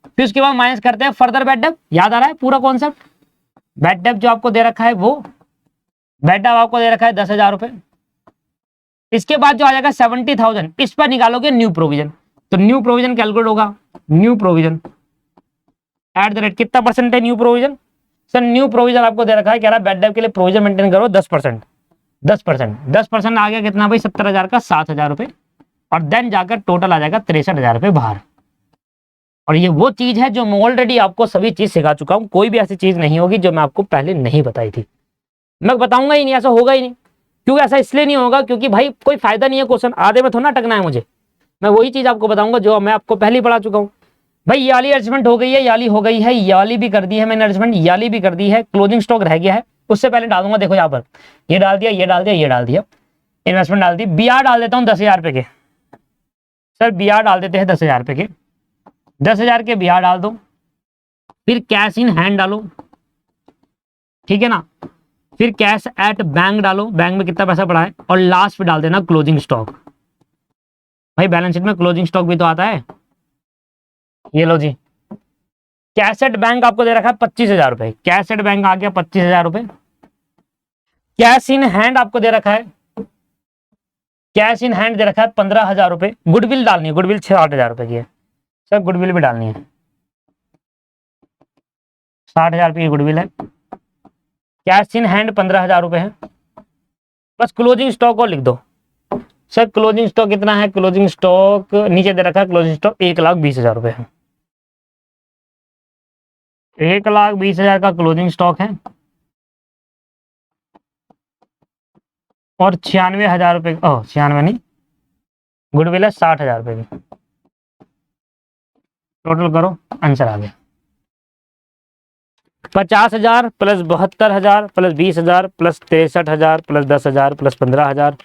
फिर उसके बाद माइनस करते हैं फर्दर बेडअप। याद आ रहा है पूरा कॉन्सेप्ट? बेडअप जो आपको दे रखा है, वो बेडअप आपको दे रखा है 10,000 रुपए। इसके बाद जो आ जाएगा 70,000, इस पर निकालोगे न्यू प्रोविजन, तो न्यू प्रोविजन कैलकुलेट होगा। New provision at the rate कितना परसेंट है new provision sir? New provision आपको दे रखा है, कह रहा है बेडअप के लिए प्रोविजन मेंटेन करो 10%। 10% आ गया कितना भाई, 70,000 का 7,000 रुपए, और देन जाकर टोटल आ जाएगा 63,000 रुपए बाहर। और ये वो चीज है जो मैं ऑलरेडी आपको सभी चीज सिखा चुका हूं, कोई भी ऐसी चीज नहीं होगी जो मैं आपको पहले नहीं बताई थी, मैं बताऊंगा ही नहीं, ऐसा होगा ही नहीं। क्यों ऐसा इसलिए नहीं होगा, क्योंकि भाई कोई फायदा नहीं है क्वेश्चन आधे में थोड़ा ना अटकना है मुझे, मैं वही चीज आपको बताऊंगा जो मैं आपको पहले ही पढ़ा चुका हूं। भाई ये वाली एडजस्टमेंट हो गई है, याली हो गई है, याली भी कर दी है मैंने एडजस्टमेंट, याली भी कर दी है, क्लोजिंग स्टॉक रह गया है, उससे पहले डाल दूंगा, देखो यहाँ पर ये डाल दिया, ये डाल दिया, ये डाल दिया, इन्वेस्टमेंट डाल दी, बी आर डाल देता हूँ 10,000 रुपए के, सर बी आर डाल देते हैं 10,000 रुपए के, 10,000 के बी आर डाल दो, फिर कैश इन हैंड डालो, ठीक है ना, फिर कैश एट बैंक डालो, बैंक में कितना पैसा पड़ा है, और लास्ट पे डाल देना क्लोजिंग स्टॉक। भाई बैलेंस शीट में क्लोजिंग स्टॉक भी तो आता है, ये लो जी, कैश एट बैंक आपको दे रखा है 25,000 रुपए, कैश एट बैंक आ गया 25,000 रुपए, कैश इन हैंड आपको दे रखा है, कैश इन हैंड दे रखा है 15,000 रुपए, गुडविल डालनी है, गुडविल 60,000 रुपए की है, सर गुडविल भी डालनी है, 60,000 रुपये की गुडविल है, कैश इन हैंड 15,000 रुपए है, बस क्लोजिंग स्टॉक को लिख दो। सर क्लोजिंग स्टॉक कितना है, क्लोजिंग स्टॉक नीचे दे रखा है, क्लोजिंग स्टॉक 1,20,000 रुपए है, 1,20,000 का क्लोजिंग स्टॉक है, और 96,000 रुपए, 96 नहीं, गुडविल है 60,000 रुपए की, टोटल करो, आंसर आ गया 50,000 plus 72,000 plus 20,000 plus 63,000 plus 10,000 plus 15,000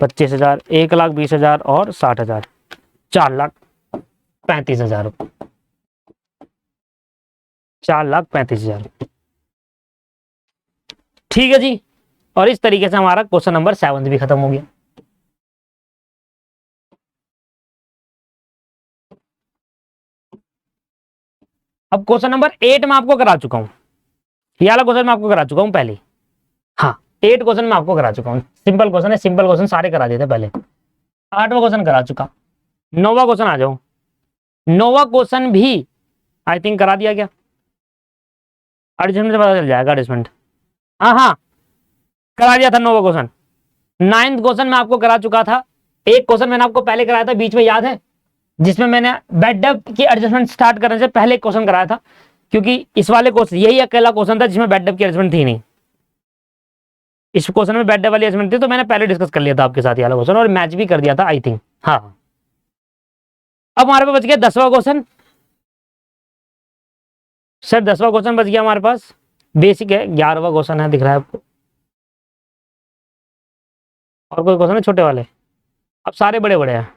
25,000 1,20,000 और 60,000, 4,35,000 रुपये, 4,35,000। ठीक है जी, और इस तरीके से हमारा क्वेश्चन नंबर 7 भी खत्म हो गया। अब क्वेश्चन नंबर 8 में आपको करा चुका हूं, ये वाला क्वेश्चन मैं आपको करा चुका हूं पहले, हाँ 8 क्वेश्चन मैं आपको करा चुका हूं, सिंपल क्वेश्चन है, सिंपल क्वेश्चन सारे करा दिए थे पहले, 8वां क्वेश्चन करा चुका, 9वां क्वेश्चन आ जाओ, 9वां क्वेश्चन भी आई थिंक करा दिया गया, एडजस्टमेंट से पता चल जाएगा एडजस्टमेंट, हाँ हाँ करा दिया था 9वां क्वेश्चन। 9th क्वेश्चन मैं आपको करा चुका था, एक क्वेश्चन मैंने आपको पहले कराया था बीच में, याद है, जिसमें मैंने बेड डेप्थ की एडजस्टमेंट स्टार्ट करने से पहले एक क्वेश्चन कराया था, क्योंकि इस वाले क्वेश्चन यही अकेला क्वेश्चन था जिसमें बेड डेप्थ की एडजस्टमेंट थी नहीं, इस क्वेश्चन में बेड डेप्थ वाली एडजस्टमेंट थी, तो मैंने पहले डिस्कस कर लिया था आपके साथ ये वाला क्वेश्चन, और मैच भी कर दिया था आई थिंक, हाँ। अब हमारे पास बच गया 10वां क्वेश्चन, सर 10वां क्वेश्चन बच गया हमारे पास, बेसिक है, 11वां क्वेश्चन है, दिख रहा है आपको, और कोई क्वेश्चन है छोटे वाले, अब सारे बड़े बड़े हैं,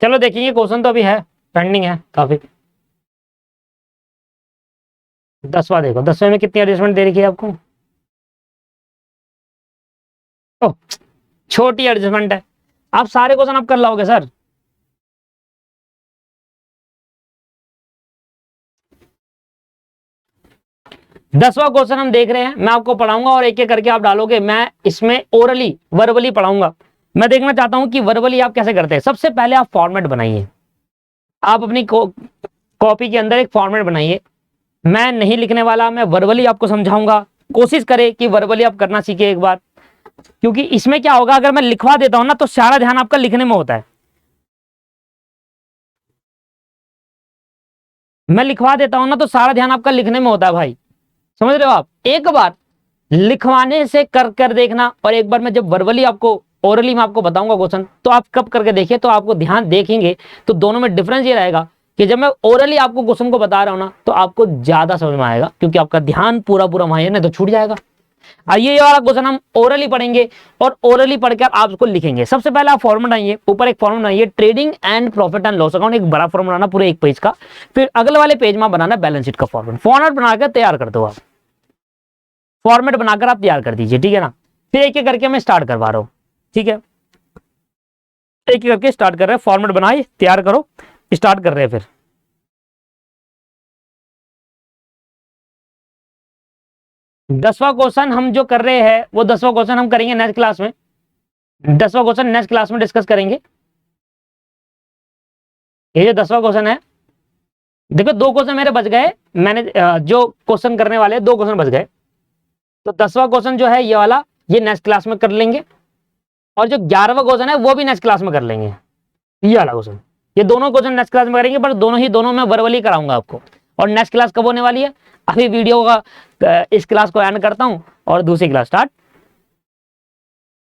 चलो देखेंगे, क्वेश्चन तो अभी है, पेंडिंग है काफी। 10वां देखो, 10वें में कितनी एडजस्टमेंट दे रखी है आपको, ओह छोटी एडजस्टमेंट है, आप सारे क्वेश्चन आप कर लाओगे सर, दसवां क्वेश्चन हम देख रहे हैं, मैं आपको पढ़ाऊंगा और एक एक करके आप डालोगे, मैं इसमें ओरली वर्बली पढ़ाऊंगा, मैं देखना चाहता हूं कि वर्बली आप कैसे करते हैं। सबसे पहले आप फॉर्मेट बनाइए, आप अपनी कॉपी के अंदर एक फॉर्मेट बनाइए, मैं नहीं लिखने वाला, मैं वर्बली आपको समझाऊंगा, कोशिश करें कि वर्बली आप करना सीखे एक बार, क्योंकि इसमें क्या होगा, अगर मैं लिखवा देता हूं ना तो सारा ध्यान आपका लिखने में होता है, मैं लिखवा देता हूं ना तो सारा ध्यान आपका लिखने में होता है भाई, समझ रहे हो आप, एक बार लिखवाने से कर कर देखना, और एक बार मैं जब वर्बली आपको ओरली में आपको बताऊंगा क्वेश्चन, तो आप कब करके देखिए, तो आपको ध्यान देखेंगे तो दोनों में डिफरेंस ये रहेगा कि जब मैं ओरली आपको क्वेश्चन को बता रहा हूं ना तो आपको ज्यादा समझ में आएगा, क्योंकि आपका ध्यान पूरा पूरा वहां है, नहीं तो छूट जाएगा। आइए ये वाला क्वेश्चन हम ओरली पढ़ेंगे, और ओरली पढ़कर आप उसको लिखेंगे। सबसे पहले आप फॉर्मूला आइए, ऊपर एक फॉर्मूला बनाइए, trading and profit and loss account, एक बड़ा फॉर्मूला बनाना पूरे एक पेज का, फिर अगले वाले पेज में बनाना बैलेंस शीट का फॉर्मेट बनाकर तैयार कर दो, आप फॉर्मेट बनाकर आप तैयार कर दीजिए, ठीक है ना। फिर एक एक करके मैं स्टार्ट करवा रहा हूं, ठीक है, एक एक करके स्टार्ट कर रहे हैं, फॉर्मेट बनाए तैयार करो, स्टार्ट कर रहे हैं। फिर 10वां क्वेश्चन हम जो कर रहे हैं वो 10वां क्वेश्चन हम करेंगे नेक्स्ट क्लास में, 10वां क्वेश्चन नेक्स्ट क्लास में डिस्कस करेंगे। ये जो 10वां क्वेश्चन है, देखो 2 क्वेश्चन मेरे बच गए, मैंने जो क्वेश्चन करने वाले 2 क्वेश्चन बच गए, तो 10वां क्वेश्चन जो है ये वाला, ये नेक्स्ट क्लास में कर लेंगे, और जो 11वां क्वेश्चन है वो भी नेक्स्ट क्लास में कर लेंगे, ये वाला क्वेश्चन। ये दोनों क्वेश्चन नेक्स्ट क्लास में करेंगे, पर दोनों में वर्बली कराऊंगा आपको। और नेक्स्ट क्लास कब होने वाली है, अभी वीडियो का इस क्लास को एंड करता हूं और दूसरी क्लास स्टार्ट।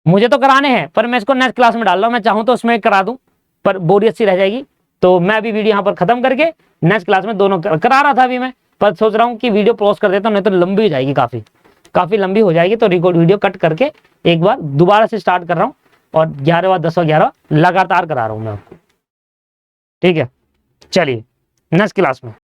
मुझे तो कराने हैं, पर मैं इसको नेक्स्ट क्लास में डाल रहा हूं। मैं चाहूं तो उसमें करा दूं, पर बोरियत सी रह जाएगी, तो मैं अभी वीडियो यहाँ पर खत्म करके नेक्स्ट क्लास में दोनों करा रहा था अभी मैं, पर सोच रहा हूँ कि वीडियो पॉज कर देता हूँ, नहीं तो लंबी हो जाएगी, काफी लंबी हो जाएगी। तो रिकॉर्ड वीडियो कट करके एक बार दोबारा से स्टार्ट कर रहा हूँ, और 11वां 10वां 11वां लगातार करा रहा हूँ मैं आपको। ठीक है, चलिए नेक्स्ट क्लास में।